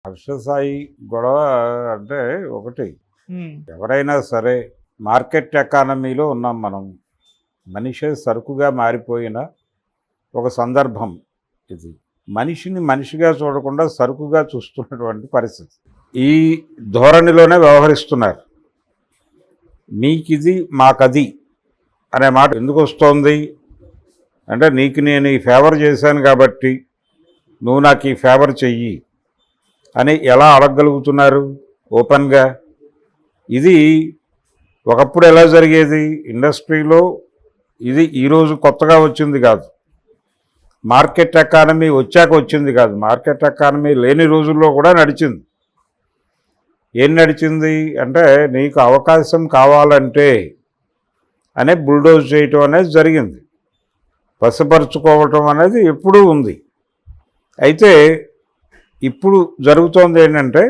హర్షసాయి గొడవ అంటే ఒకటి, హ్మ్. ఎవరైనా సరే మార్కెట్ ఎకానమీలో ఉన్నాం మనం. మనిషే సరుకుగా మారిపోయిన ఒక సందర్భం ఇది. మనిషిని మనిషిగా చూడకుండా సరుకుగా చూస్తున్నటువంటి పరిస్థితి. ఈ ధోరణిలోనే వ్యవహరిస్తున్నారు. నీకిది మాకది అనే మాట ఎందుకు వస్తోంది అంటే, నీకు నేను ఈ ఫేవర్ చేశాను కాబట్టి నువ్వు నాకు ఈ ఫేవర్ చెయ్యి అని ఎలా అడగగలుగుతున్నారు ఓపెన్గా? ఇది ఒకప్పుడు ఎలా జరిగేది ఇండస్ట్రీలో? ఇది ఈరోజు కొత్తగా వచ్చింది కాదు, మార్కెట్ ఎకానమీ వచ్చాక వచ్చింది కాదు. మార్కెట్ ఎకానమీ లేని రోజుల్లో కూడా నడిచింది. ఏం నడిచింది అంటే, నీకు అవకాశం కావాలంటే అనే బుల్డోజ్ చేయటం అనేది జరిగింది. వశపరుచుకోవటం అనేది ఎప్పుడూ ఉంది. అయితే ఇప్పుడు జరుగుతోంది ఏంటంటే,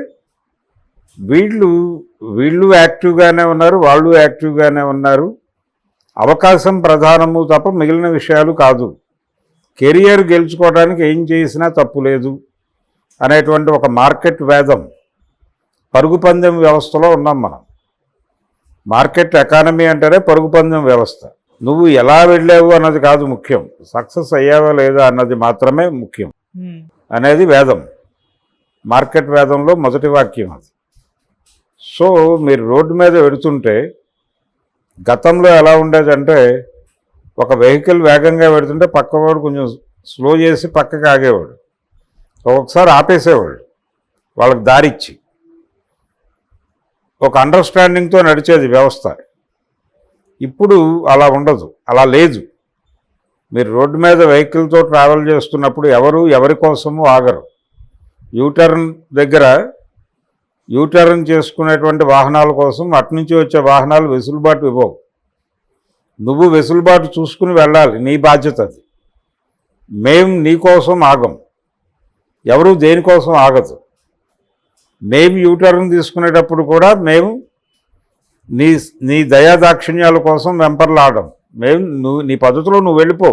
వీళ్ళు యాక్టివ్గానే ఉన్నారు, వాళ్ళు యాక్టివ్గానే ఉన్నారు. అవకాశం ప్రధానము తప్ప మిగిలిన విషయాలు కాదు. కెరియర్ గెలుచుకోవడానికి ఏం చేసినా తప్పు లేదు అనేటువంటి ఒక మార్కెట్ వేదం, పరుగు పందెం వ్యవస్థలో ఉన్నాం మనం. మార్కెట్ ఎకానమీ అంటేనే పరుగు పందెం వ్యవస్థ. నువ్వు ఎలా వెళ్ళావు అన్నది కాదు ముఖ్యం, సక్సెస్ అయ్యావా లేదా అన్నది మాత్రమే ముఖ్యం అనేది వేదం. మార్కెట్ వేదంలో మొదటి వాక్యం అది. సో మీరు రోడ్డు మీద వెడుతుంటే, గతంలో ఎలా ఉండేదంటే, ఒక వెహికల్ వేగంగా వెడుతుంటే పక్కవాడు కొంచెం స్లో చేసి పక్కకి ఆగేవాడు, ఒక్కొక్కసారి ఆపేసేవాడు వాళ్ళకి దారిచ్చి. ఒక అండర్స్టాండింగ్తో నడిచేది వ్యవస్థ. ఇప్పుడు అలా ఉండదు, అలా లేదు. మీరు రోడ్డు మీద వెహికల్తో ట్రావెల్ చేస్తున్నప్పుడు ఎవరి కోసము ఆగరు. యూటర్న్ దగ్గర యూటర్న్ చేసుకునేటువంటి వాహనాల కోసం అటునుంచి వచ్చే వాహనాలు వెసులుబాటు ఇవ్వవు. నువ్వు వెసులుబాటు చూసుకుని వెళ్ళాలి, నీ బాధ్యత అది. మేము నీకోసం ఆగం, ఎవరు దేనికోసం ఆగదు. మేము యూటర్న్ తీసుకునేటప్పుడు కూడా మేము నీ దయాదాక్షిణ్యాల కోసం వెంపర్లాడడం. నీ పద్ధతిలో నువ్వు వెళ్ళిపో,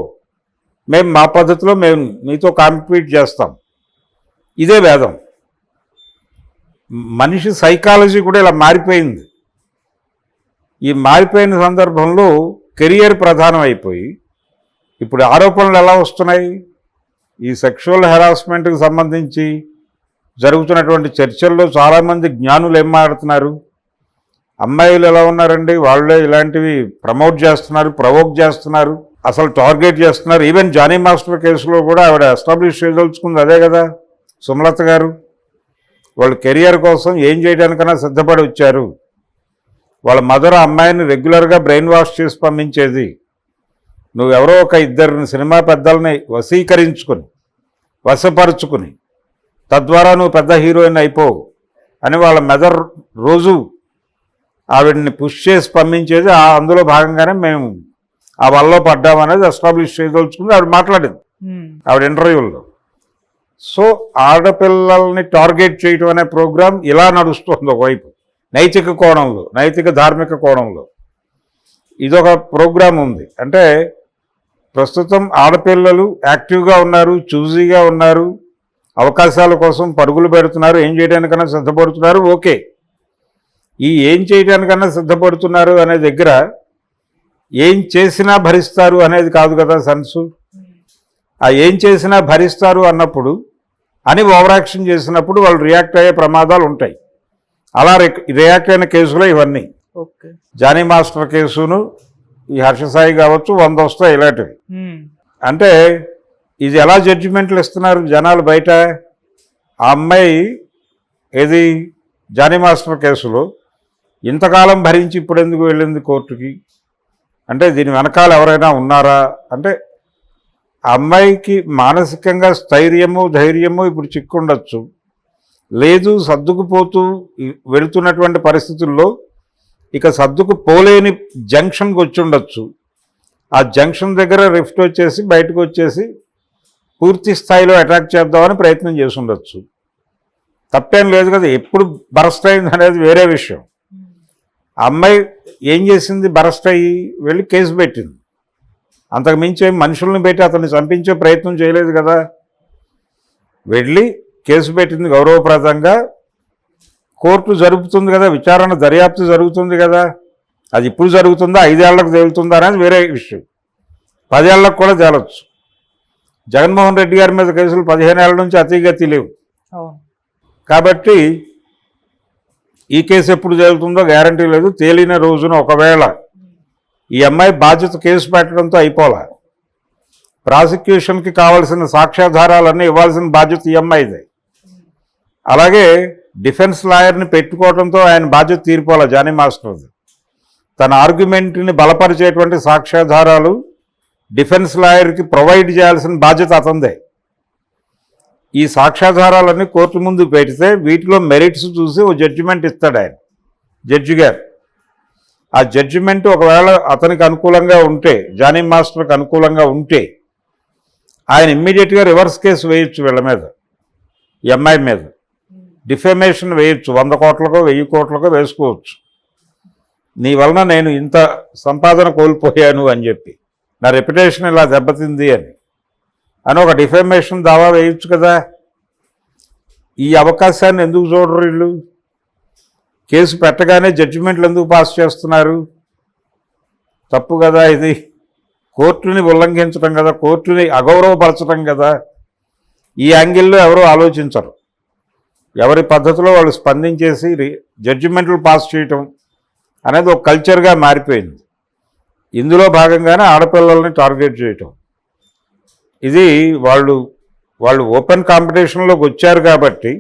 మేము మా పద్ధతిలో మేము నీతో కాంపీట్ చేస్తాం. ఇదే వేదం. మనిషి సైకాలజీ కూడా ఇలా మారిపోయింది. ఈ మారిపోయిన సందర్భంలో కెరియర్ ప్రధానం అయిపోయి, ఇప్పుడు ఆరోపణలు ఎలా వస్తున్నాయి? ఈ సెక్షువల్ హెరాస్మెంట్కి సంబంధించి జరుగుతున్నటువంటి చర్చల్లో చాలామంది జ్ఞానులు ఏం మాట్లాడుతున్నారు? అమ్మాయిలు ఎలా ఉన్నారండి, వాళ్ళే ఇలాంటివి ప్రమోట్ చేస్తున్నారు, ప్రవోక్ చేస్తున్నారు, అసలు టార్గెట్ చేస్తున్నారు. ఈవెన్ జానీ మాస్టర్ కేసులో కూడా ఆవిడ ఎస్టాబ్లిష్ చేయదలుచుకుంది అదే కదా, సుమలత గారు. వాళ్ళు కెరియర్ కోసం ఏం చేయడానికైనా సిద్ధపడి వచ్చారు. వాళ్ళ మదర్ అమ్మాయిని రెగ్యులర్గా బ్రెయిన్ వాష్ చేసి పంపించేది. నువ్వెవరో ఒక ఇద్దరిని సినిమా పెద్దల్ని వశీకరించుకుని వశపరుచుకుని తద్వారా నువ్వు పెద్ద హీరోయిన్ అయిపోవు అని వాళ్ళ మదర్ రోజు ఆవిడని పుష్ చేసి పంపించేది. అందులో భాగంగానే మేము ఆ వల్ల పడ్డామనేది ఎస్టాబ్లిష్ చేయదలుచుకుంది ఆవిడ మాట్లాడింది ఆవిడ ఇంటర్వ్యూల్లో. సో ఆడపిల్లల్ని టార్గెట్ చేయటం అనే ప్రోగ్రాం ఇలా నడుస్తుంది. ఒకవైపు నైతిక కోణంలో, నైతిక ధార్మిక కోణంలో ఇదొక ప్రోగ్రాం ఉంది. అంటే ప్రస్తుతం ఆడపిల్లలు యాక్టివ్గా ఉన్నారు, చూజీగా ఉన్నారు, అవకాశాల కోసం పరుగులు పెడుతున్నారు, ఏం చేయడానికన్నా సిద్ధపడుతున్నారు. ఓకే, ఈ ఏం చేయడానికన్నా సిద్ధపడుతున్నారు అనే దగ్గర ఏం చేసినా భరిస్తారు అనేది కాదు కదా సెన్సు. ఆ ఏం చేసినా భరిస్తారు అన్నప్పుడు అని ఓవర్ యాక్షన్ చేసినప్పుడు వాళ్ళు రియాక్ట్ అయ్యే ప్రమాదాలు ఉంటాయి. అలా రియాక్ట్ అయిన కేసులో ఇవన్నీ. జానీ మాస్టర్ కేసును, ఈ హర్షసాయి కావచ్చు, 100 వస్తాయి ఇలాంటివి. అంటే ఇది ఎలా జడ్జిమెంట్లు ఇస్తున్నారు జనాలు బయట? ఆ అమ్మాయి ఏది జానీ మాస్టర్ కేసులో ఇంతకాలం భరించి ఇప్పుడు ఎందుకు వెళ్ళింది కోర్టుకి అంటే, దీని వెనకాల ఎవరైనా ఉన్నారా అంటే, ఆ అమ్మాయికి మానసికంగా స్థైర్యము ధైర్యము ఇప్పుడు చిక్కుండొచ్చు, లేదు సర్దుకుపోతూ వెళుతున్నటువంటి పరిస్థితుల్లో ఇక సర్దుకు పోలేని జంక్షన్కి వచ్చి ఉండొచ్చు. ఆ జంక్షన్ దగ్గర రిఫ్ట్ వచ్చేసి బయటకు వచ్చేసి పూర్తి స్థాయిలో అటాక్ చేద్దామని ప్రయత్నం చేసి ఉండొచ్చు. తప్పేం లేదు కదా. ఎప్పుడు బరస్ట్ అయింది అనేది వేరే విషయం. ఆ అమ్మాయి ఏం చేసింది? బరస్ట్ అయ్యి వెళ్ళి కేసు పెట్టింది. అంతకు మించి మనుషుల్ని పెట్టి అతన్ని చంపించే ప్రయత్నం చేయలేదు కదా. వెళ్ళి కేసు పెట్టింది గౌరవప్రదంగా, కోర్టు జరుపుతుంది కదా, విచారణ దర్యాప్తు జరుగుతుంది కదా. అది ఇప్పుడు జరుగుతుందా, 5 ఏళ్లకు తేలుతుందా అనేది వేరే విషయం. 10 ఏళ్లకు కూడా తేలొచ్చు. జగన్మోహన్ రెడ్డి గారి మీద కేసులు 15 ఏళ్ల నుంచి అతిగతి లేవు. కాబట్టి ఈ కేసు ఎప్పుడు తేలుతుందో గ్యారంటీ లేదు. తేలిన రోజున ఒకవేళ ఈ అమ్మాయి బాధ్యత కేసు పెట్టడంతో అయిపోలే, ప్రాసిక్యూషన్కి కావాల్సిన సాక్ష్యాధారాలన్నీ ఇవ్వాల్సిన బాధ్యత ఈ అమ్మాయిదే. అలాగే డిఫెన్స్ లాయర్ని పెట్టుకోవడంతో ఆయన బాధ్యత తీరిపోలే జానీ మాస్టర్ది. తన ఆర్గ్యుమెంట్ని బలపరిచేటువంటి సాక్ష్యాధారాలు డిఫెన్స్ లాయర్కి ప్రొవైడ్ చేయాల్సిన బాధ్యత అతందే. ఈ సాక్ష్యాధారాలన్నీ కోర్టు ముందు పెడితే వీటిలో మెరిట్స్ చూసి ఓ జడ్జిమెంట్ ఇస్తాడు ఆయన, జడ్జి గారు. ఆ జడ్జిమెంట్ ఒకవేళ అతనికి అనుకూలంగా ఉంటే, జానీ మాస్టర్కి అనుకూలంగా ఉంటే, ఆయన ఇమ్మీడియట్గా రివర్స్ కేసు వేయొచ్చు వీళ్ళ మీద, ఈ అమ్మాయి మీద. డిఫెమేషన్ వేయొచ్చు, 100 కోట్లకో 1000 కోట్లకో వేసుకోవచ్చు. నీ వలన నేను ఇంత సంపాదన కోల్పోయాను అని చెప్పి, నా రెప్యుటేషన్ ఇలా దెబ్బతింది అని ఒక డిఫెమేషన్ దావా వేయొచ్చు కదా. ఈ అవకాశాన్ని ఎందుకు చూడరు వీళ్ళు? కేసు పెట్టగానే జడ్జిమెంట్లు ఎందుకు పాస్ చేస్తున్నారు? తప్పు కదా ఇది. కోర్టుని ఉల్లంఘించడం కదా, కోర్టుని అగౌరవపరచడం కదా. ఈ యాంగిల్లో ఎవరూ ఆలోచించరు. ఎవరి పద్ధతిలో వాళ్ళు స్పందించేసి జడ్జిమెంట్లు పాస్ చేయటం అనేది ఒక కల్చర్గా మారిపోయింది. ఇందులో భాగంగానే ఆడపిల్లల్ని టార్గెట్ చేయటం. ఇది వాళ్ళు ఓపెన్ కాంపిటీషన్లోకి వచ్చారు కాబట్టి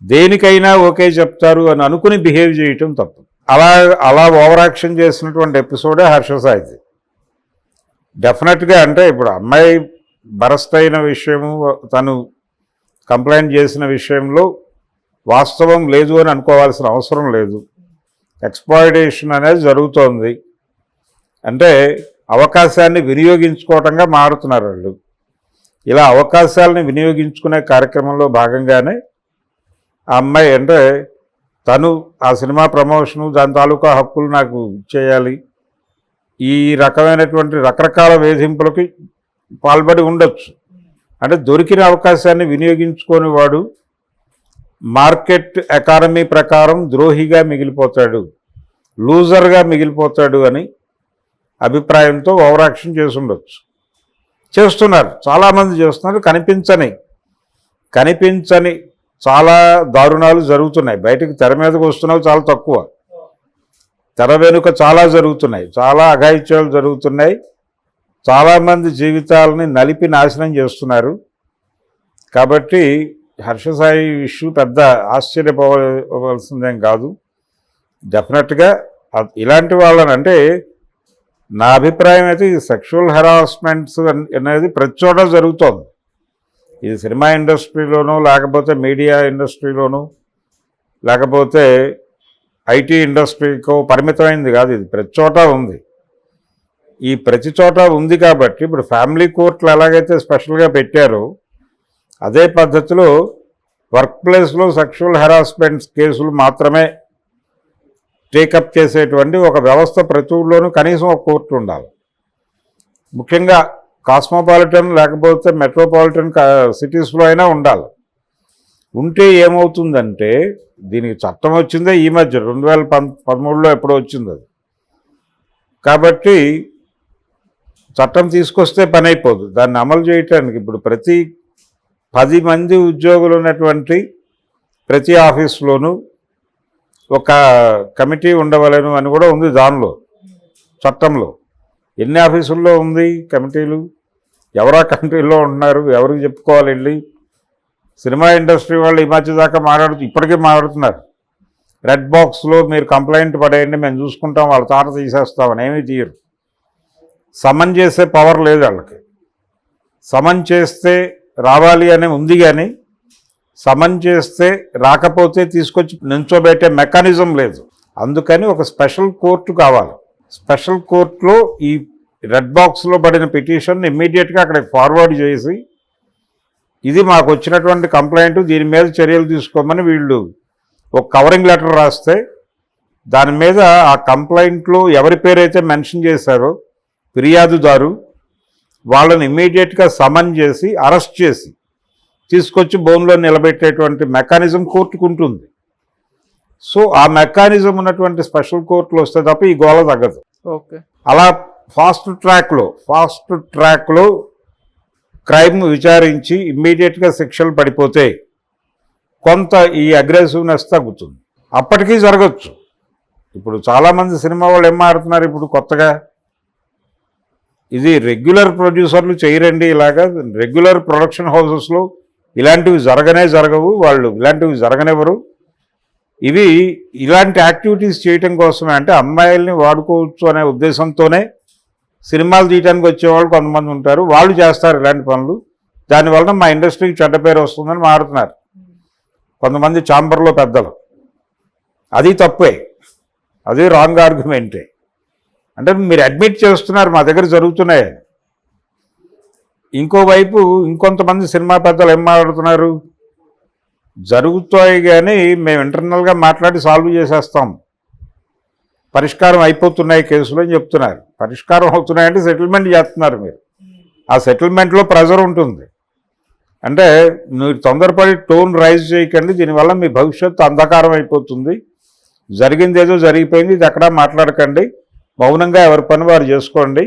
దేనికైనా ఓకే చెప్తారు అని అనుకుని బిహేవ్ చేయటం తప్పు. అలా ఓవర్ యాక్షన్ చేసినటువంటి ఎపిసోడే హర్ష సాయిది. డెఫినెట్గా అంటే ఇప్పుడు అమ్మాయి బరస్ట్ అయిన విషయము, తను కంప్లైంట్ చేసిన విషయంలో వాస్తవం లేదు అని అనుకోవాల్సిన అవసరం లేదు. ఎక్స్‌ప్లాయిటేషన్ అనేది జరుగుతోంది. అంటే అవకాశాన్ని వినియోగించుకోవటంగా మారుతున్నారు వాళ్ళు. ఇలా అవకాశాలని వినియోగించుకునే కార్యక్రమంలో భాగంగానే ఆ అమ్మాయి అంటే తను ఆ సినిమా ప్రమోషను, దాని తాలూకా హక్కులు నాకు ఇచ్చేయాలి, ఈ రకమైనటువంటి రకరకాల వేధింపులకి పాల్పడి ఉండొచ్చు. అంటే దొరికిన అవకాశాన్ని వినియోగించుకొని వాడు మార్కెట్ ఎకానమీ ప్రకారం ద్రోహిగా మిగిలిపోతాడు, లూజర్గా మిగిలిపోతాడు అని అభిప్రాయంతో ఓవర్ యాక్షన్ చేసి ఉండొచ్చు. చేస్తున్నారు, చాలామంది చేస్తున్నారు. కనిపించని చాలా దారుణాలు జరుగుతున్నాయి. బయటకు తెర మీదకు వస్తున్నవి చాలా తక్కువ, తెర వెనుక చాలా జరుగుతున్నాయి, చాలా అఘాయిత్యాలు జరుగుతున్నాయి. చాలామంది జీవితాలని నలిపి నాశనం చేస్తున్నారు. కాబట్టి హర్షసాయి ఇష్యూ పెద్ద ఆశ్చర్యపోవాల్సిందేం కాదు. డెఫినెట్గా ఇలాంటి వాళ్ళని, అంటే నా అభిప్రాయం అయితే ఈ సెక్షువల్ హెరాస్మెంట్స్ అనేది ప్రతి చోట జరుగుతోంది. ఇది సినిమా ఇండస్ట్రీలోనూ, లేకపోతే మీడియా ఇండస్ట్రీలోనూ, లేకపోతే ఐటీ ఇండస్ట్రీకో పరిమితమైంది కాదు. ఇది ప్రతి చోట ఉంది. ఈ ప్రతి చోట ఉంది కాబట్టి ఇప్పుడు ఫ్యామిలీ కోర్టులు ఎలాగైతే స్పెషల్గా పెట్టారో అదే పద్ధతిలో వర్క్ ప్లేస్లో సెక్షువల్ హెరాస్మెంట్స్ కేసులు మాత్రమే టేకప్ చేసేటువంటి ఒక వ్యవస్థ ప్రతి ఊళ్ళోనూ కనీసం ఒక కోర్టు ఉండాలి. ముఖ్యంగా కాస్మోపాలిటన్ లేకపోతే మెట్రోపాలిటన్ సిటీస్లో అయినా ఉండాలి. ఉంటే ఏమవుతుందంటే, దీనికి చట్టం వచ్చిందే ఈ మధ్య 2013లో ఎప్పుడో వచ్చింది అది. కాబట్టి చట్టం తీసుకొస్తే పని అయిపోదు, దాన్ని అమలు చేయటానికి ఇప్పుడు ప్రతి 10 మంది ఉద్యోగులు ఉన్నటువంటి ప్రతి ఆఫీస్లోనూ ఒక కమిటీ ఉండవలను అని కూడా ఉంది దానిలో, చట్టంలో. ఎన్ని ఆఫీసుల్లో ఉంది కమిటీలు? ఎవరా కమిటీలో ఉంటున్నారు? ఎవరికి చెప్పుకోవాలి వెళ్ళి? సినిమా ఇండస్ట్రీ వాళ్ళు ఈ మధ్య దాకా ఇప్పటికీ మాట్లాడుతున్నారు, రెడ్ బాక్స్లో మీరు కంప్లైంట్ పడేయండి, మేము చూసుకుంటాం, వాళ్ళ తాట తీసేస్తామని. ఏమీ తీయరు. సమన్ చేసే పవర్ లేదు వాళ్ళకి. సమన్ చేస్తే రావాలి అని ఉంది, కానీ సమన్ చేస్తే రాకపోతే తీసుకొచ్చి నించోబెట్టే మెకానిజం లేదు. అందుకని ఒక స్పెషల్ కోర్టు కావాలి. స్పెషల్ కోర్టులో ఈ రెడ్ బాక్స్లో పడిన పిటిషన్ ఇమ్మీడియట్గా అక్కడికి ఫార్వర్డ్ చేసి, ఇది మాకు వచ్చినటువంటి కంప్లైంట్, దీని మీద చర్యలు తీసుకోమని వీళ్ళు ఒక కవరింగ్ లెటర్ రాస్తే, దాని మీద ఆ కంప్లైంట్లో ఎవరి పేరైతే మెన్షన్ చేశారో ఫిర్యాదుదారు, వాళ్ళని ఇమ్మీడియట్గా సమన్ చేసి అరెస్ట్ చేసి తీసుకొచ్చి బోన్లో నిలబెట్టేటువంటి మెకానిజం కోర్టుకు ఉంటుంది. సో ఆ మెకానిజం ఉన్నటువంటి స్పెషల్ కోర్టులు వస్తే తప్ప ఈ గోళ తగ్గదు. ఓకే. అలా ఫాస్ట్ ట్రాక్లో క్రైమ్ విచారించి ఇమ్మీడియట్గా శిక్షలు పడిపోతే కొంత ఈ అగ్రెసివ్నెస్ తగ్గుతుంది. అప్పటికీ జరగచ్చు. ఇప్పుడు చాలామంది సినిమా వాళ్ళు ఏం మారుతున్నారు ఇప్పుడు కొత్తగా, ఇది రెగ్యులర్ ప్రొడ్యూసర్లు చేయరండి, ఇలాగా రెగ్యులర్ ప్రొడక్షన్ హౌసెస్లో ఇలాంటివి జరగవు, వాళ్ళు ఇలాంటివి జరగనివ్వరు. ఇవి ఇలాంటి యాక్టివిటీస్ చేయటం కోసమే, అంటే అమ్మాయిల్ని వాడుకోవచ్చు అనే ఉద్దేశంతోనే సినిమాలు తీయడానికి వచ్చేవాళ్ళు కొంతమంది ఉంటారు, వాళ్ళు చేస్తారు ఇలాంటి పనులు. దానివల్ల మా ఇండస్ట్రీకి చెడ్డ పేరు వస్తుందని మారుతున్నారు కొంతమంది ఛాంబర్లో పెద్దలు. అది తప్పే, అది రాంగ్ ఆర్గ్యుమెంటే. అంటే మీరు అడ్మిట్ చేస్తున్నారు మా దగ్గర జరుగుతున్నాయి. ఇంకోవైపు ఇంకొంతమంది సినిమా పెద్దలు ఏం మాట్లాడుతున్నారు, జరుగుతాయి కానీ మేము ఇంటర్నల్గా మాట్లాడి సాల్వ్ చేసేస్తాం, పరిష్కారం అయిపోతున్నాయి కేసులు అని చెప్తున్నారు. పరిష్కారం అవుతున్నాయంటే సెటిల్మెంట్ చేస్తున్నారు మీరు. ఆ సెటిల్మెంట్లో ప్రెజర్ ఉంటుంది. అంటే మీరు తొందరపడి టోన్ రైజ్ చేయకండి, దీనివల్ల మీ భవిష్యత్తు అంధకారం అయిపోతుంది, జరిగింది ఏదో జరిగిపోయింది, ఇది ఎక్కడా మాట్లాడకండి, మౌనంగా ఎవరి పని వారు చేసుకోండి,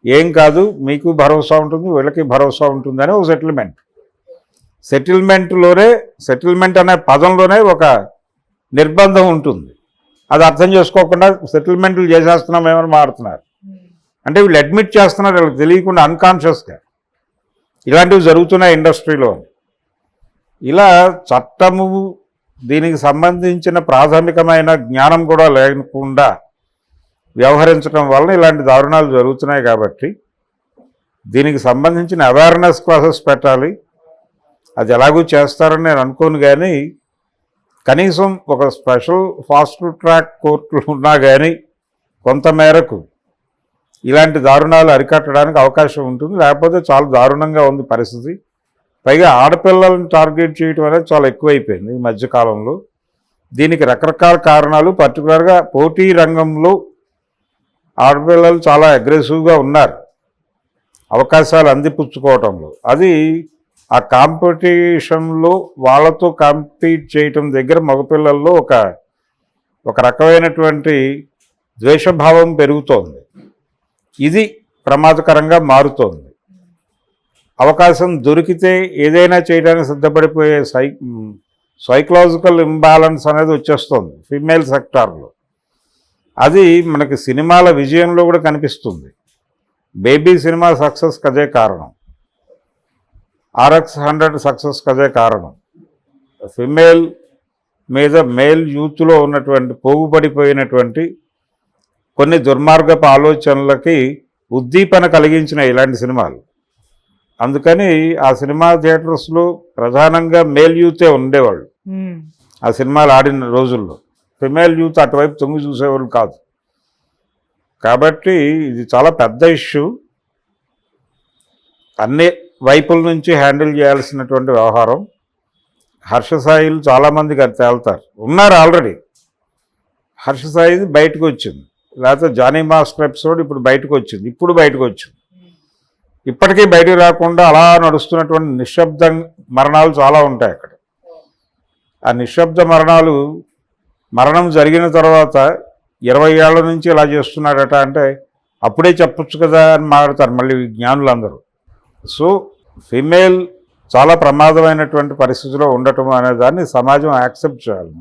ఏం కాదు, మీకు భరోసా ఉంటుంది, వీళ్ళకి భరోసా ఉంటుంది అని ఒక సెటిల్మెంట్ అనే పదంలోనే ఒక నిర్బంధం ఉంటుంది. అది అర్థం చేసుకోకుండా సెటిల్మెంట్లు చేసేస్తున్నామేమని మారుతున్నారు. అంటే వీళ్ళు అడ్మిట్ చేస్తున్నారు వీళ్ళకి తెలియకుండా, అన్కాన్షియస్గా ఇలాంటివి జరుగుతున్నాయి ఇండస్ట్రీలో. ఇలా చట్టము దీనికి సంబంధించిన ప్రాథమికమైన జ్ఞానం కూడా లేకుండా వ్యవహరించడం వలన ఇలాంటి దారుణాలు జరుగుతున్నాయి. కాబట్టి దీనికి సంబంధించిన అవేర్నెస్ క్లాసెస్ పెట్టాలి. అది ఎలాగూ చేస్తారని నేను అనుకోను, కానీ కనీసం ఒక స్పెషల్ ఫాస్ట్ ట్రాక్ కోర్టులు ఉన్నా కానీ కొంతమేరకు ఇలాంటి దారుణాలు అరికట్టడానికి అవకాశం ఉంటుంది. లేకపోతే చాలా దారుణంగా ఉంది పరిస్థితి. పైగా ఆడపిల్లలను టార్గెట్ చేయడం అనేది చాలా ఎక్కువైపోయింది ఈ మధ్యకాలంలో. దీనికి రకరకాల కారణాలు, పర్టికులర్గా పోటీ రంగంలో ఆడపిల్లలు చాలా అగ్రెసివ్గా ఉన్నారు అవకాశాలు అందిపుచ్చుకోవటంలో. అది ఆ కాంపిటీషన్లో వాళ్ళతో కాంపీట్ చేయటం దగ్గర మగపిల్లల్లో ఒక రకమైనటువంటి ద్వేషభావం పెరుగుతోంది. ఇది ప్రమాదకరంగా మారుతోంది. అవకాశం దొరికితే ఏదైనా చేయడానికి సిద్ధపడిపోయే సైకలాజికల్ ఇంబ్యాలెన్స్ అనేది వచ్చేస్తుంది ఫీమేల్ సెక్టార్లో. అది మనకి సినిమాల విజయంలో కూడా కనిపిస్తుంది. బేబీ సినిమా సక్సెస్కి అదే కారణం, RX 100 సక్సెస్కి అదే కారణం. ఫిమేల్ మీద మేల్ యూత్లో ఉన్నటువంటి పోగుపడిపోయినటువంటి కొన్ని దుర్మార్గపు ఆలోచనలకి ఉద్దీపన కలిగించిన ఇలాంటి సినిమాలు. అందుకని ఆ సినిమా థియేటర్స్లో ప్రధానంగా మేల్ యూతే ఉండేవాళ్ళు ఆ సినిమాలు ఆడిన రోజుల్లో. ఫిమేల్ యూత్ అటువైపు తొంగి చూసేవాళ్ళు కాదు. కాబట్టి ఇది చాలా పెద్ద ఇష్యూ, అన్ని వైపుల నుంచి హ్యాండిల్ చేయాల్సినటువంటి వ్యవహారం. హర్షసాయిలు చాలామందికి అది తేల్తారు, ఉన్నారు ఆల్రెడీ. హర్షసాయి బయటకు వచ్చింది, లేకపోతే జానీ మాస్టర్ ఎపిసోడ్ ఇప్పుడు బయటకు వచ్చింది. ఇప్పటికీ బయటకు రాకుండా అలా నడుస్తున్నటువంటి నిశ్శబ్ద మరణాలు చాలా ఉంటాయి అక్కడ. ఆ నిశ్శబ్ద మరణం జరిగిన తర్వాత 20 ఏళ్ల నుంచి ఇలా చేస్తున్నాడట అంటే అప్పుడే చెప్పొచ్చు కదా అని మాట్లాడతారు మళ్ళీ జ్ఞానులందరూ. సో ఫిమేల్ చాలా ప్రమాదమైనటువంటి పరిస్థితిలో ఉండటం అనే దాన్ని సమాజం యాక్సెప్ట్ చేయాలి.